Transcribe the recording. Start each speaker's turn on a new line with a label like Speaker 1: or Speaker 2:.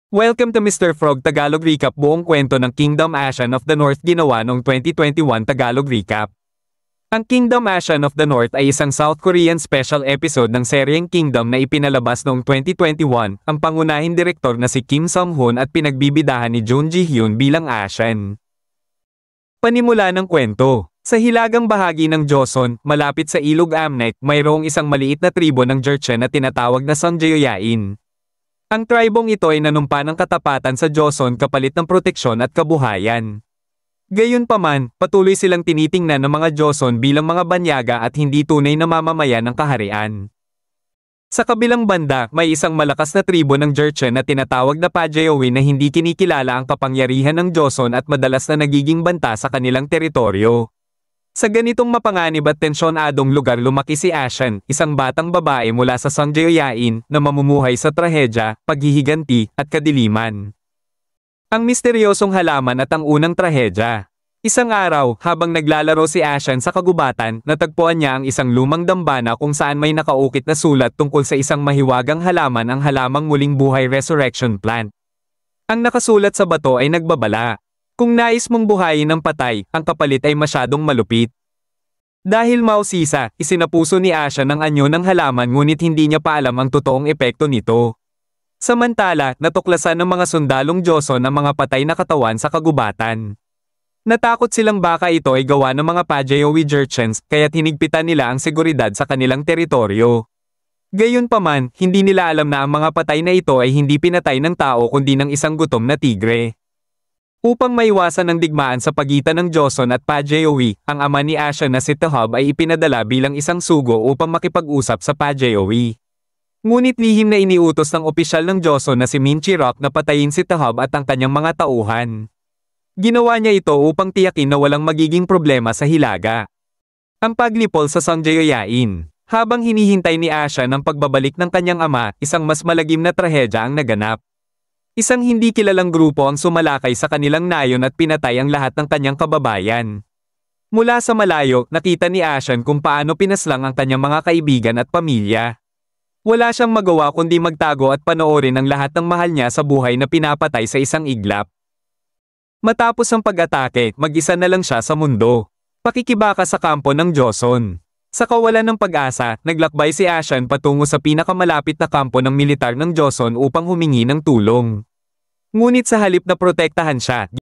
Speaker 1: Welcome to Mr. Frog Tagalog Recap. Buong kwento ng Kingdom Ashen of the North ginawa noong 2021 Tagalog Recap. Ang Kingdom Ashen of the North ay isang South Korean special episode ng seryeng Kingdom na ipinalabas noong 2021, ang pangunahing direktor na si Kim Sung-hoon at pinagbibidahan ni Jun Ji-hyun bilang Ashen. Panimula ng kwento. Sa hilagang bahagi ng Joseon, malapit sa Ilog Amnek, mayroong isang maliit na tribo ng Jurchen na tinatawag na Sonjeoyain. Ang tribong ito ay nanumpa ng katapatan sa Joseon kapalit ng proteksyon at kabuhayan. Gayunpaman, patuloy silang tinitingnan ng mga Joseon bilang mga banyaga at hindi tunay na mamamayan ng kaharian. Sa kabilang banda, may isang malakas na tribo ng Jurchen na tinatawag na Pajeowin na hindi kinikilala ang kapangyarihan ng Joseon at madalas na nagiging banta sa kanilang teritoryo. Sa ganitong mapanganib at tensyonadong lugar lumaki si Ashen, isang batang babae mula sa Sonjeoyain na mamumuhay sa trahedya, paghihiganti, at kadiliman. Ang misteryosong halaman at ang unang trahedya. Isang araw, habang naglalaro si Ashen sa kagubatan, natagpuan niya ang isang lumang dambana kung saan may nakaukit na sulat tungkol sa isang mahiwagang halaman, ang halamang muling buhay resurrection plant. Ang nakasulat sa bato ay nagbabala. Kung nais mong buhayin ng patay, ang kapalit ay masyadong malupit. Dahil mausisa, isinapuso ni Ashen ang anyo ng halaman ngunit hindi niya pa alam ang totoong epekto nito. Samantala, natuklasan ng mga sundalong Joseon ang mga patay na katawan sa kagubatan. Natakot silang baka ito ay gawa ng mga Pajeowi Jurchens, kaya't hinigpitan nila ang seguridad sa kanilang teritoryo. Gayunpaman, hindi nila alam na ang mga patay na ito ay hindi pinatay ng tao kundi ng isang gutom na tigre. Upang maiwasan ang digmaan sa pagitan ng Joseon at Pajeowi, ang ama ni Ashen na si Tahob ay ipinadala bilang isang sugo upang makipag-usap sa Pajeowi. Ngunit lihim na iniutos ng opisyal ng Joseon na si Min Chi-rock na patayin si Tahob at ang kanyang mga tauhan. Ginawa niya ito upang tiyakin na walang magiging problema sa hilaga. Ang paglipol sa Sonjeoyain. Habang hinihintay ni Ashen ang pagbabalik ng kanyang ama, isang mas malagim na trahedya ang naganap. Isang hindi kilalang grupo ang sumalakay sa kanilang nayon at pinatay ang lahat ng kanyang kababayan. Mula sa malayo, nakita ni Ashen kung paano pinaslang ang kanyang mga kaibigan at pamilya. Wala siyang magawa kundi magtago at panoorin ang lahat ng mahal niya sa buhay na pinapatay sa isang iglap. Matapos ang pag-atake, mag-isa na lang siya sa mundo. Pakikibaka sa kampo ng Joseon. Sa kawalan ng pag-asa, naglakbay si Ashen patungo sa pinakamalapit na kampo ng militar ng Joseon upang humingi ng tulong. Ngunit sa halip na protektahan siya,